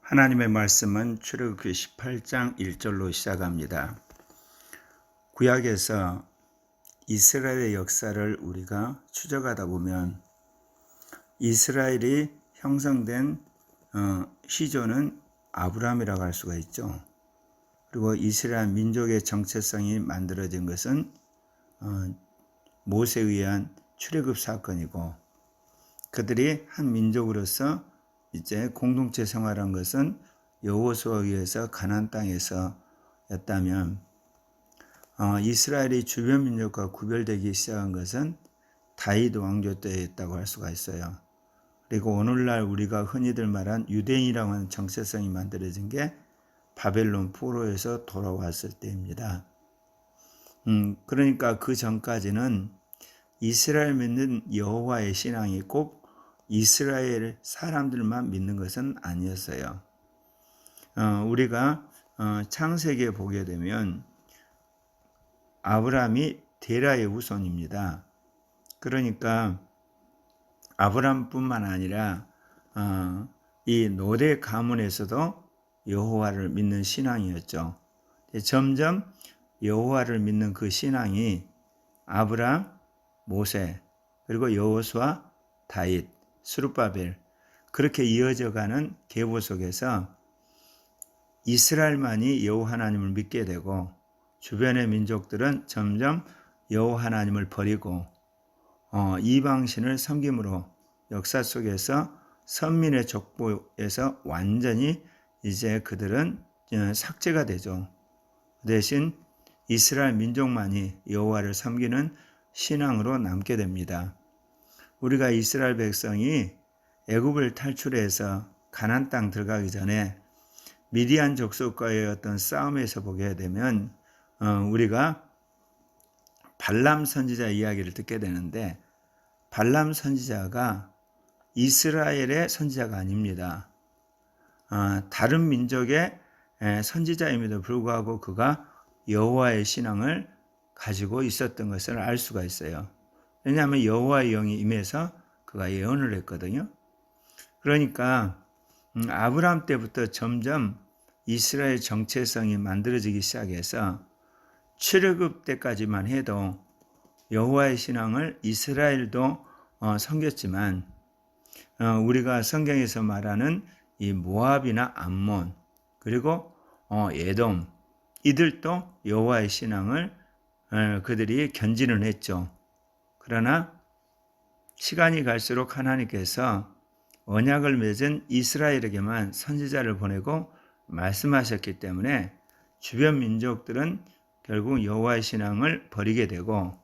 하나님의 말씀은 출애굽기 18장 1절로 시작합니다. 구약에서 이스라엘의 역사를 우리가 추적하다 보면 이스라엘이 형성된 시조는 아브라함이라고 할 수가 있죠. 그리고 이스라엘 민족의 정체성이 만들어진 것은 모세에 의한 출애굽 사건이고, 그들이 한 민족으로서 이제 공동체 생활한 것은 여호수아에 의해서 가나안 땅에서였다면, 이스라엘이 주변 민족과 구별되기 시작한 것은 다윗 왕조 때였다고 할 수가 있어요. 그리고 오늘날 우리가 흔히들 말한 유대인이라고 하는 정체성이 만들어진 게 바벨론 포로에서 돌아왔을 때입니다. 그러니까 그 전까지는 이스라엘 믿는 여호와의 신앙이 꼭 이스라엘 사람들만 믿는 것은 아니었어요. 우리가 창세기에 보게 되면 아브라함이 데라의 후손입니다. 그러니까 아브라함뿐만 아니라 이 노대 가문에서도 여호와를 믿는 신앙이었죠. 점점 여호와를 믿는 그 신앙이 아브라함, 모세, 그리고 여호수아, 다윗, 스룹바벨, 그렇게 이어져가는 계보 속에서 이스라엘만이 여호와 하나님을 믿게 되고, 주변의 민족들은 점점 여호와 하나님을 버리고 이방신을 섬김으로 역사 속에서 선민의 족보에서 완전히 이제 그들은 삭제가 되죠. 대신 이스라엘 민족만이 여호와를 섬기는 신앙으로 남게 됩니다. 우리가 이스라엘 백성이 애굽을 탈출해서 가나안 땅 들어가기 전에 미디안 족속과의 어떤 싸움에서 보게 되면 우리가 발람 선지자 이야기를 듣게 되는데, 발람 선지자가 이스라엘의 선지자가 아닙니다. 다른 민족의 선지자임에도 불구하고 그가 여호와의 신앙을 가지고 있었던 것을 알 수가 있어요. 왜냐하면 여호와의 영이 임해서 그가 예언을 했거든요. 그러니까 아브라함 때부터 점점 이스라엘 정체성이 만들어지기 시작해서 출애굽 때까지만 해도 여호와의 신앙을 이스라엘도 섬겼지만, 우리가 성경에서 말하는 이 모압이나 암몬, 그리고 에돔, 이들도 여호와의 신앙을 그들이 견지는 했죠. 그러나 시간이 갈수록 하나님께서 언약을 맺은 이스라엘에게만 선지자를 보내고 말씀하셨기 때문에 주변 민족들은 결국 여호와의 신앙을 버리게 되고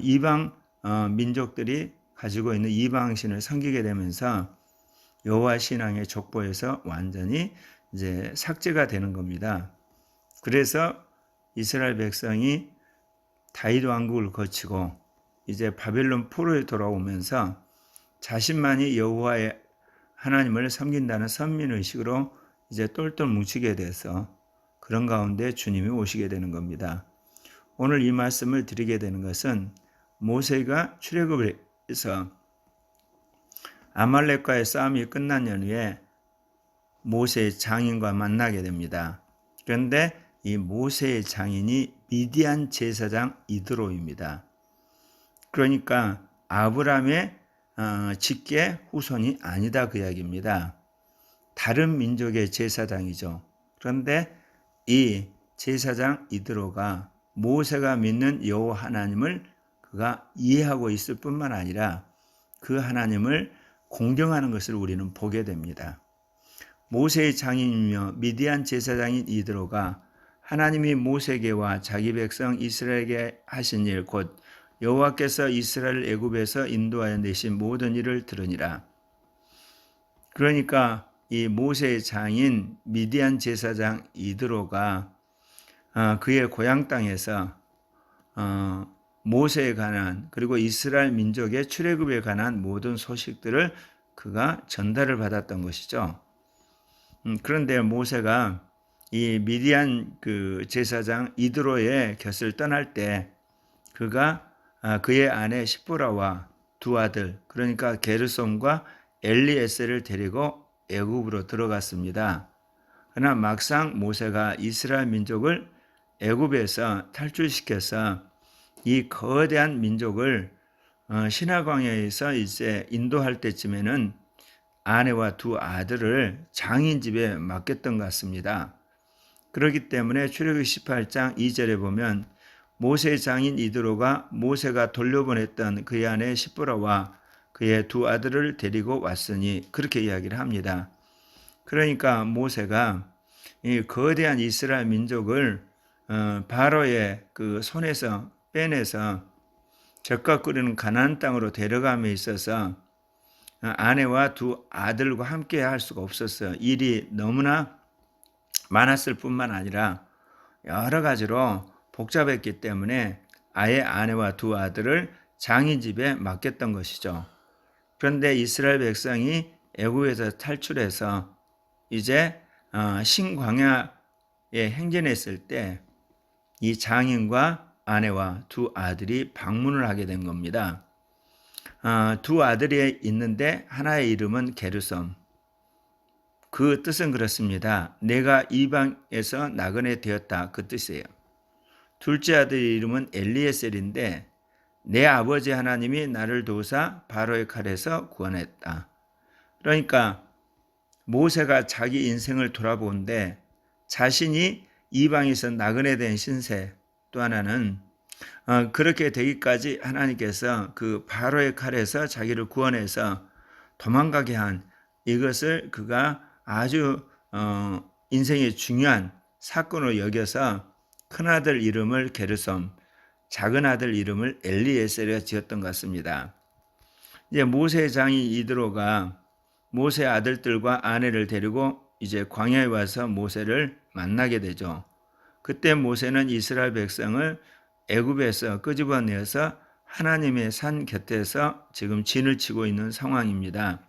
이방 민족들이 가지고 있는 이방신을 섬기게 되면서 여호와 신앙의 족보에서 완전히 이제 삭제가 되는 겁니다. 그래서 이스라엘 백성이 다윗 왕국을 거치고 이제 바벨론 포로에 돌아오면서 자신만이 여호와의 하나님을 섬긴다는 선민의식으로 이제 똘똘 뭉치게 돼서 그런 가운데 주님이 오시게 되는 겁니다. 오늘 이 말씀을 드리게 되는 것은 모세가 출애굽을 해서 아말렉과의 싸움이 끝난 연후에 모세의 장인과 만나게 됩니다. 그런데 이 모세의 장인이 미디안 제사장 이드로입니다. 그러니까 아브라함의 직계 후손이 아니다, 그 이야기입니다. 다른 민족의 제사장이죠. 그런데 이 제사장 이드로가 모세가 믿는 여호와 하나님을 그가 이해하고 있을 뿐만 아니라 그 하나님을 공경하는 것을 우리는 보게 됩니다. 모세의 장인이며 미디안 제사장인 이드로가 하나님이 모세에게와 자기 백성 이스라엘에게 하신 일, 곧 여호와께서 이스라엘 애굽에서 인도하여 내신 모든 일을 들으니라. 그러니까 이 모세의 장인 미디안 제사장 이드로가 그의 고향 땅에서 모세에 관한, 그리고 이스라엘 민족의 출애굽에 관한 모든 소식들을 그가 전달을 받았던 것이죠. 그런데 모세가 이 미디안 그 제사장 이드로의 곁을 떠날 때 그가 그의 아내 시보라와 두 아들, 그러니까 게르솜과 엘리에셀을 데리고 애굽으로 들어갔습니다. 그러나 막상 모세가 이스라엘 민족을 애굽에서 탈출시켜서 이 거대한 민족을 신화광야에서 이제 인도할 때쯤에는 아내와 두 아들을 장인 집에 맡겼던 것 같습니다. 그렇기 때문에 출애굽기 18장 2절에 보면 모세의 장인 이드로가 모세가 돌려보냈던 그의 아내 시브라와 그의 두 아들을 데리고 왔으니 그렇게 이야기를 합니다. 그러니까 모세가 이 거대한 이스라엘 민족을 바로의 그 손에서 빼내서 젖과 끓이는 가나안 땅으로 데려감에 있어서 아내와 두 아들과 함께 할 수가 없었어요. 일이 너무나 많았을 뿐만 아니라 여러 가지로 복잡했기 때문에 아예 아내와 두 아들을 장인 집에 맡겼던 것이죠. 그런데 이스라엘 백성이 애굽에서 탈출해서 이제 신광야에 행진했을 때 이 장인과 아내와 두 아들이 방문을 하게 된 겁니다. 두 아들이 있는데 하나의 이름은 게르솜. 그 뜻은 그렇습니다. 내가 이방에서 나그네 되었다, 그 뜻이에요. 둘째 아들 이름은 엘리에셀인데 내 아버지 하나님이 나를 도우사 바로의 칼에서 구원했다. 그러니까 모세가 자기 인생을 돌아보는데 자신이 이방에서 나그네 된 신세, 또 하나는 그렇게 되기까지 하나님께서 그 바로의 칼에서 자기를 구원해서 도망가게 한 이것을 그가 아주 인생의 중요한 사건으로 여겨서 큰아들 이름을 게르솜, 작은아들 이름을 엘리에셀이라 지었던 것 같습니다. 이제 모세의 장인 이드로가 모세 아들들과 아내를 데리고 이제 광야에 와서 모세를 만나게 되죠. 그때 모세는 이스라엘 백성을 애굽에서 끄집어내어서 하나님의 산 곁에서 지금 진을 치고 있는 상황입니다.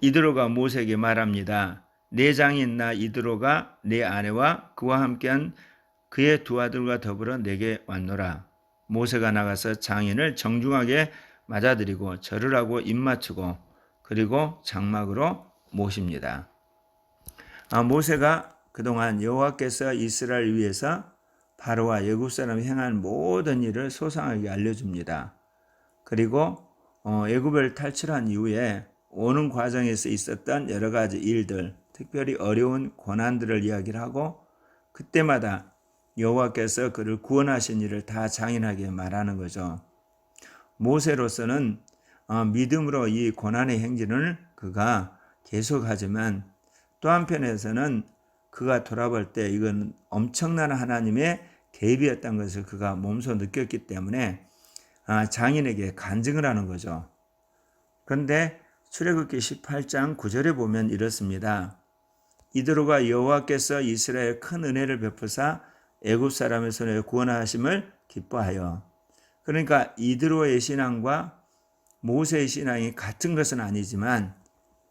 이드로가 모세에게 말합니다. 내 장인 나 이드로가 내 아내와 그와 함께한 그의 두 아들과 더불어 내게 왔노라. 모세가 나가서 장인을 정중하게 맞아들이고 절을 하고 입맞추고 그리고 장막으로 모십니다. 모세가 그동안 여호와께서 이스라엘 위에서 바로와 애굽 사람이 행한 모든 일을 소상하게 알려줍니다. 그리고 애굽을 탈출한 이후에 오는 과정에서 있었던 여러 가지 일들, 특별히 어려운 고난들을 이야기를 하고 그때마다 여호와께서 그를 구원하신 일을 다 장인하게 말하는 거죠. 모세로서는 믿음으로 이 고난의 행진을 그가 계속하지만 또 한편에서는 그가 돌아볼 때 이건 엄청난 하나님의 개입이었던 것을 그가 몸소 느꼈기 때문에 장인에게 간증을 하는 거죠. 그런데 출애굽기 18장 9절에 보면 이렇습니다. 이드로가 여호와께서 이스라엘에 큰 은혜를 베푸사 애굽 사람의 손에 구원하심을 기뻐하여. 그러니까 이드로의 신앙과 모세의 신앙이 같은 것은 아니지만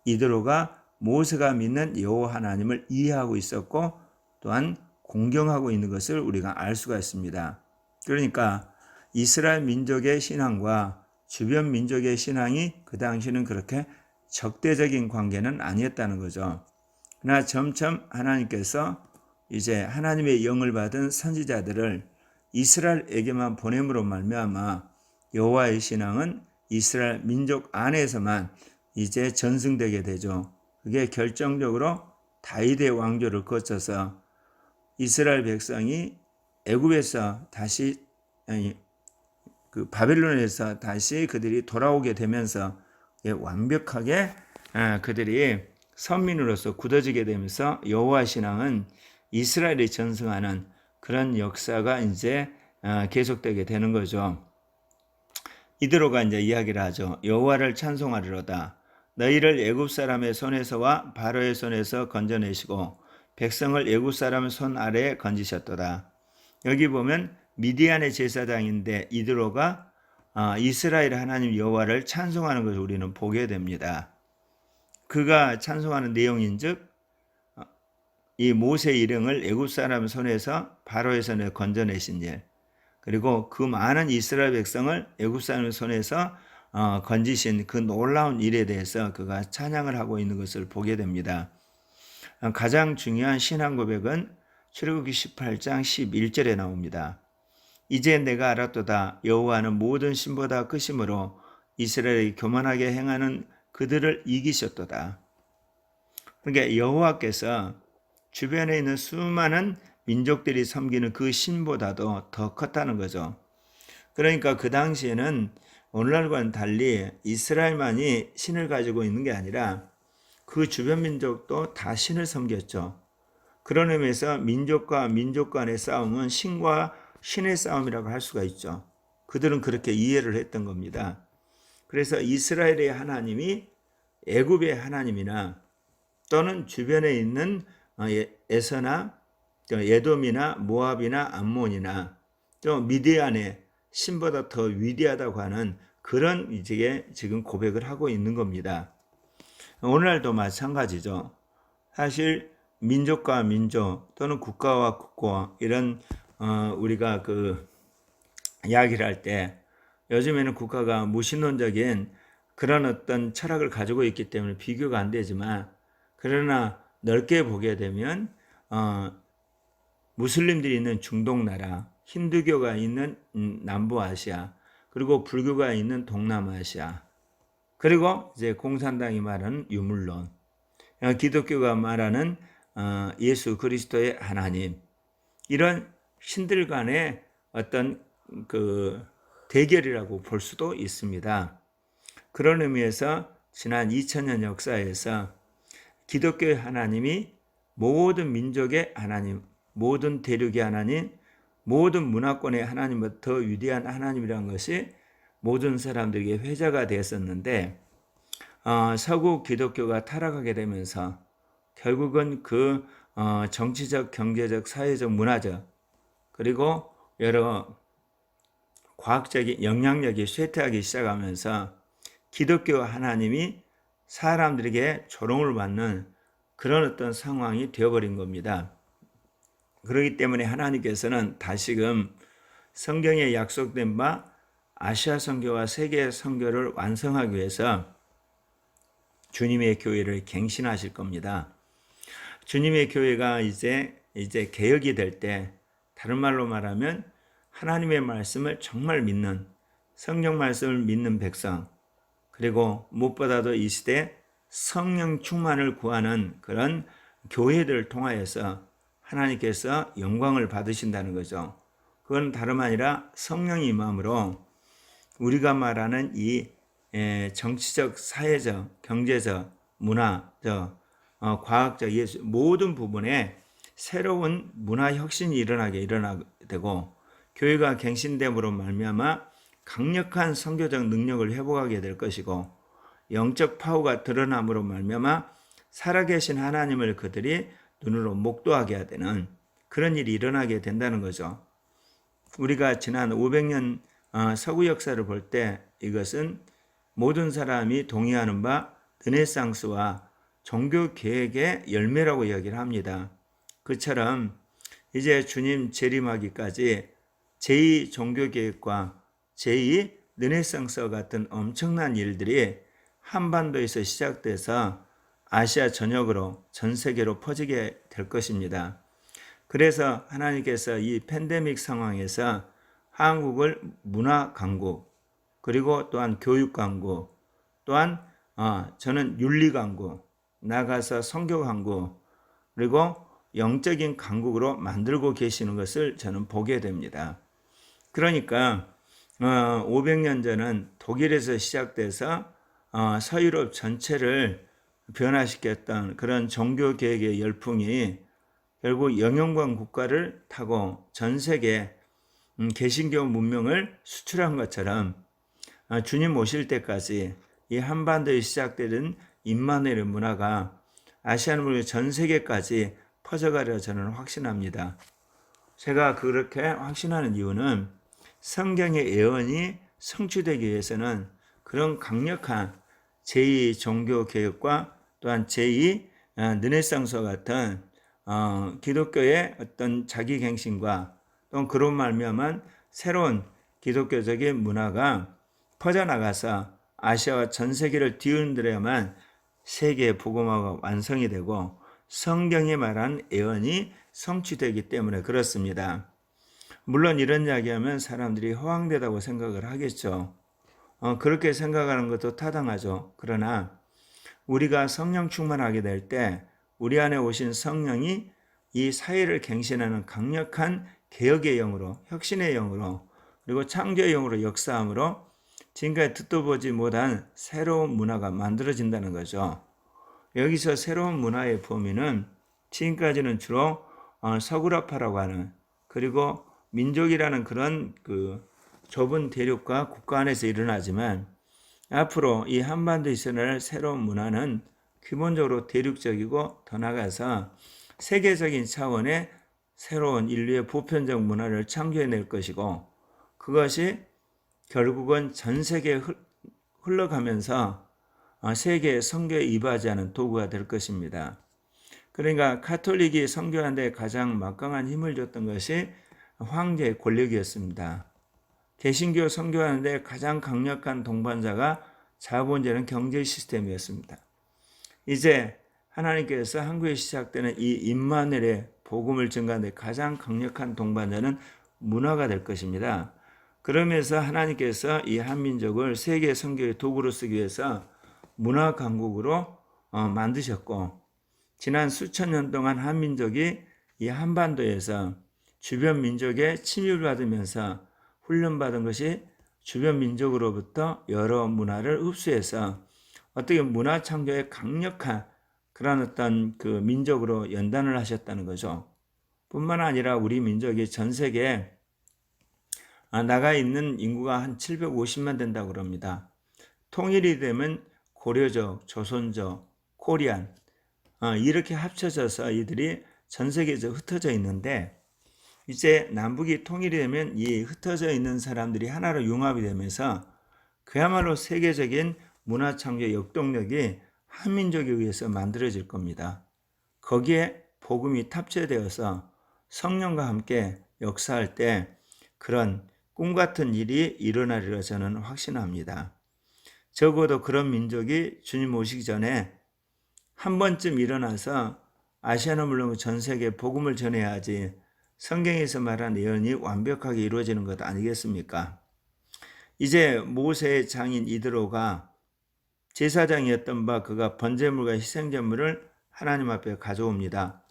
이드로가 모세가 믿는 여호와 하나님을 이해하고 있었고 또한 공경하고 있는 것을 우리가 알 수가 있습니다. 그러니까 이스라엘 민족의 신앙과 주변 민족의 신앙이 그 당시는 그렇게 적대적인 관계는 아니었다는 거죠. 그러나 점점 하나님께서 이제 하나님의 영을 받은 선지자들을 이스라엘에게만 보냄으로 말미암아 여호와의 신앙은 이스라엘 민족 안에서만 이제 전승되게 되죠. 그게 결정적으로 다윗의 왕조를 거쳐서 이스라엘 백성이 애굽에서 다시 그 바벨론에서 다시 그들이 돌아오게 되면서 완벽하게 그들이 선민으로서 굳어지게 되면서 여호와 신앙은 이스라엘이 전승하는 그런 역사가 이제 계속되게 되는 거죠. 이드로가 이제 이야기를 하죠. 여호와를 찬송하리로다. 너희를 애굽 사람의 손에서와 바로의 손에서 건져내시고 백성을 애굽 사람의 손 아래에 건지셨도다. 여기 보면 미디안의 제사장인데 이드로가 이스라엘 하나님 여호와를 찬송하는 것을 우리는 보게 됩니다. 그가 찬송하는 내용인즉 이 모세의 일행을 애굽 사람 손에서 바로의 손에 건져내신 일, 그리고 그 많은 이스라엘 백성을 애굽 사람 손에서 건지신 그 놀라운 일에 대해서 그가 찬양을 하고 있는 것을 보게 됩니다. 가장 중요한 신앙 고백은 출애굽기 18장 11절에 나옵니다. 이제 내가 알았도다. 여호와는 모든 신보다 크심으로 이스라엘이 교만하게 행하는 그들을 이기셨도다. 그러니까 여호와께서 주변에 있는 수많은 민족들이 섬기는 그 신보다도 더 컸다는 거죠. 그러니까 그 당시에는 오늘날과는 달리 이스라엘만이 신을 가지고 있는 게 아니라 그 주변 민족도 다 신을 섬겼죠. 그런 의미에서 민족과 민족 간의 싸움은 신과 신의 싸움이라고 할 수가 있죠. 그들은 그렇게 이해를 했던 겁니다. 그래서 이스라엘의 하나님이 애굽의 하나님이나 또는 주변에 있는 에서나 에돔이나 모압이나 암몬이나 또 미디안의 신보다 더 위대하다고 하는 그런 이제 지금 고백을 하고 있는 겁니다. 오늘날도 마찬가지죠. 사실 민족과 민족 또는 국가와 국가 이런 우리가 그 이야기를 할 때 요즘에는 국가가 무신론적인 그런 어떤 철학을 가지고 있기 때문에 비교가 안 되지만 그러나 넓게 보게 되면 무슬림들이 있는 중동 나라, 힌두교가 있는 남부아시아, 그리고 불교가 있는 동남아시아, 그리고 이제 공산당이 말하는 유물론, 기독교가 말하는 예수 그리스도의 하나님, 이런 신들 간의 어떤 그 대결이라고 볼 수도 있습니다. 그런 의미에서 지난 2000년 역사에서 기독교의 하나님이 모든 민족의 하나님, 모든 대륙의 하나님, 모든 문화권의 하나님보다 더 위대한 하나님이라는 것이 모든 사람들에게 회자가 되었었는데 서구 기독교가 타락하게 되면서 결국은 그 정치적, 경제적, 사회적, 문화적 그리고 여러 과학적인 영향력이 쇠퇴하기 시작하면서 기독교 하나님이 사람들에게 조롱을 받는 그런 어떤 상황이 되어버린 겁니다. 그렇기 때문에 하나님께서는 다시금 성경에 약속된 바 아시아 선교와 세계 선교를 완성하기 위해서 주님의 교회를 갱신하실 겁니다. 주님의 교회가 이제 개혁이 될 때, 다른 말로 말하면 하나님의 말씀을 정말 믿는, 성경 말씀을 믿는 백성, 그리고 무엇보다도 이 시대 성령 충만을 구하는 그런 교회들을 통하여서 하나님께서 영광을 받으신다는 거죠. 그건 다름 아니라 성령이 임함으로 우리가 말하는 이 정치적, 사회적, 경제적, 문화적, 과학적 모든 부분에 새로운 문화 혁신이 일어나게 되고 교회가 갱신됨으로 말미암아 강력한 선교적 능력을 회복하게 될 것이고 영적 파워가 드러남으로 말미암아 살아계신 하나님을 그들이 눈으로 목도하게 되는 그런 일이 일어나게 된다는 거죠. 우리가 지난 500년 서구 역사를 볼 때 이것은 모든 사람이 동의하는 바 르네상스와 종교 개혁의 열매라고 이야기를 합니다. 그처럼 이제 주님 재림하기까지 제2 종교 개혁과 제2 르네상스와 같은 엄청난 일들이 한반도에서 시작돼서 아시아 전역으로 전 세계로 퍼지게 될 것입니다. 그래서 하나님께서 이 팬데믹 상황에서 한국을 문화 강국, 그리고 또한 교육 강국, 또한 저는 윤리 강국, 나가서 선교 강국, 그리고 영적인 강국으로 만들고 계시는 것을 저는 보게 됩니다. 그러니까 500년 전은 독일에서 시작돼서 서유럽 전체를 변화시켰던 그런 종교 개혁의 열풍이 결국 영영권 국가를 타고 전 세계 개신교 문명을 수출한 것처럼 주님 오실 때까지 이 한반도에 시작되는 임마누엘의 문화가 아시아는 전 세계까지 퍼져가려 저는 확신합니다. 제가 그렇게 확신하는 이유는 성경의 예언이 성취되기 위해서는 그런 강력한 제2 종교 개혁과 또한 제2 르네상스와 같은 기독교의 어떤 자기갱신과 또 그런 말미암은 새로운 기독교적인 문화가 퍼져나가서 아시아와 전 세계를 뒤흔들어야만 세계의 복음화가 완성이 되고 성경이 말한 예언이 성취되기 때문에 그렇습니다. 물론 이런 이야기하면 사람들이 허황되다고 생각을 하겠죠. 그렇게 생각하는 것도 타당하죠. 그러나 우리가 성령 충만하게 될 때 우리 안에 오신 성령이 이 사회를 갱신하는 강력한 개혁의 영으로, 혁신의 영으로, 그리고 창조의 영으로 역사함으로 지금까지 듣도 보지 못한 새로운 문화가 만들어진다는 거죠. 여기서 새로운 문화의 범위는 지금까지는 주로 서구라파라고 하는, 그리고 민족이라는 그런 그 좁은 대륙과 국가 안에서 일어나지만 앞으로 이 한반도에 있어날 새로운 문화는 기본적으로 대륙적이고 더 나아가서 세계적인 차원의 새로운 인류의 보편적 문화를 창조해낼 것이고, 그것이 결국은 전 세계에 흘러가면서 세계의 선교에 이바지하는 도구가 될 것입니다. 그러니까 가톨릭이 선교하는 데 가장 막강한 힘을 줬던 것이 황제의 권력이었습니다. 개신교 선교하는 데 가장 강력한 동반자가 자본주의는 경제 시스템이었습니다. 이제 하나님께서 한국에 시작되는 이 임마누엘의 복음을 증가하는 데 가장 강력한 동반자는 문화가 될 것입니다. 그러면서 하나님께서 이 한민족을 세계 선교의 도구로 쓰기 위해서 문화 강국으로 만드셨고, 지난 수천 년 동안 한민족이 이 한반도에서 주변 민족에 침입을 받으면서 훈련받은 것이 주변 민족으로부터 여러 문화를 흡수해서 어떻게 문화 창조에 강력한 그런 어떤 그 민족으로 연단을 하셨다는 거죠. 뿐만 아니라 우리 민족이 전 세계에 나가 있는 인구가 한 750만 된다고 그럽니다. 통일이 되면 고려족, 조선족, 코리안 이렇게 합쳐져서 이들이 전 세계에 흩어져 있는데, 이제 남북이 통일이 되면 이 흩어져 있는 사람들이 하나로 융합이 되면서 그야말로 세계적인 문화 창조 역동력이 한민족에 의해서 만들어질 겁니다. 거기에 복음이 탑재되어서 성령과 함께 역사할 때 그런 꿈같은 일이 일어나리라 저는 확신합니다. 적어도 그런 민족이 주님 오시기 전에 한 번쯤 일어나서 아시아는 물론 전 세계에 복음을 전해야지 성경에서 말한 예언이 완벽하게 이루어지는 것 아니겠습니까? 이제 모세의 장인 이드로가 제사장이었던 바 그가 번제물과 희생제물을 하나님 앞에 가져옵니다.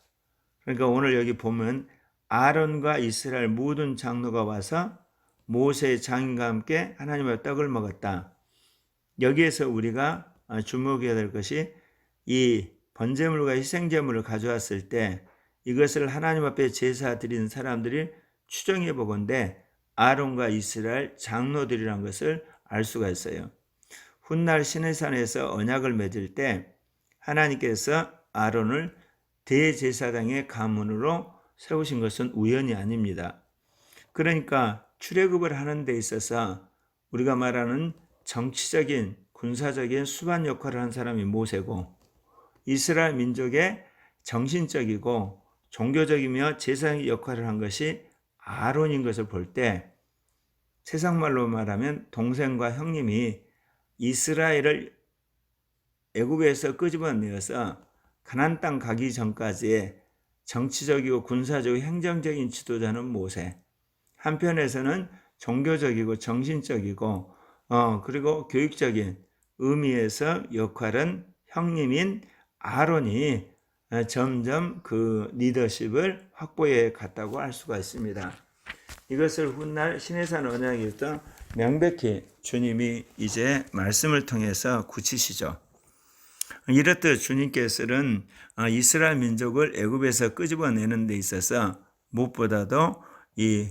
그러니까 오늘 여기 보면 아론과 이스라엘 모든 장로가 와서 모세의 장인과 함께 하나님 앞에 떡을 먹었다. 여기에서 우리가 주목해야 될 것이 이 번제물과 희생제물을 가져왔을 때 이것을 하나님 앞에 제사 드리는 사람들이 추정해 보건대 아론과 이스라엘 장로들이란 것을 알 수가 있어요. 훗날 시내산에서 언약을 맺을 때 하나님께서 아론을 대제사장의 가문으로 세우신 것은 우연이 아닙니다. 그러니까 출애굽을 하는 데 있어서 우리가 말하는 정치적인 군사적인 수반 역할을 한 사람이 모세고, 이스라엘 민족의 정신적이고 종교적이며 제사장의 역할을 한 것이 아론인 것을 볼 때, 세상 말로 말하면 동생과 형님이 이스라엘을 애굽에서 끄집어내어서 가나안 땅 가기 전까지의 정치적이고 군사적이고 행정적인 지도자는 모세, 한편에서는 종교적이고 정신적이고 그리고 교육적인 의미에서 역할은 형님인 아론이 점점 그 리더십을 확보해 갔다고 할 수가 있습니다. 이것을 훗날 시내산 언약에서 명백히 주님이 이제 말씀을 통해서 굳히시죠. 이렇듯 주님께서는 이스라엘 민족을 애굽에서 끄집어내는 데 있어서 무엇보다도 이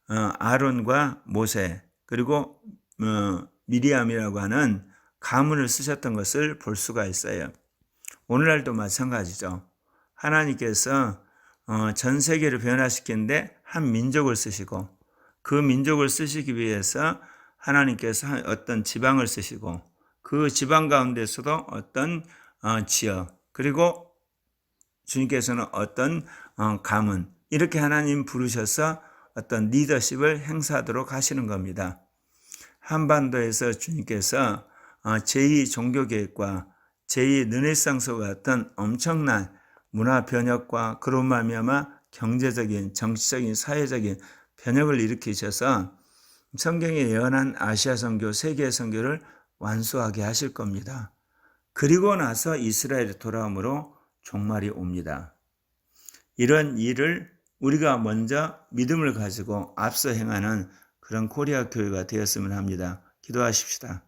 아론과 모세 그리고 미리암이라고 하는 가문을 쓰셨던 것을 볼 수가 있어요. 오늘날도 마찬가지죠. 하나님께서 전 세계를 변화시키는데 한 민족을 쓰시고, 그 민족을 쓰시기 위해서 하나님께서 어떤 지방을 쓰시고, 그 지방 가운데서도 어떤 지역, 그리고 주님께서는 어떤 가문, 이렇게 하나님 부르셔서 어떤 리더십을 행사하도록 하시는 겁니다. 한반도에서 주님께서 제2 종교개혁과 제2 르네상스와 같은 엄청난 문화 변혁과 그로 말미암아 경제적인, 정치적인, 사회적인 변혁을 일으키셔서 성경에 예언한 아시아 선교, 세계 선교를 완수하게 하실 겁니다. 그리고 나서 이스라엘에 돌아옴으로 종말이 옵니다. 이런 일을 우리가 먼저 믿음을 가지고 앞서 행하는 그런 코리아 교회가 되었으면 합니다. 기도하십시다.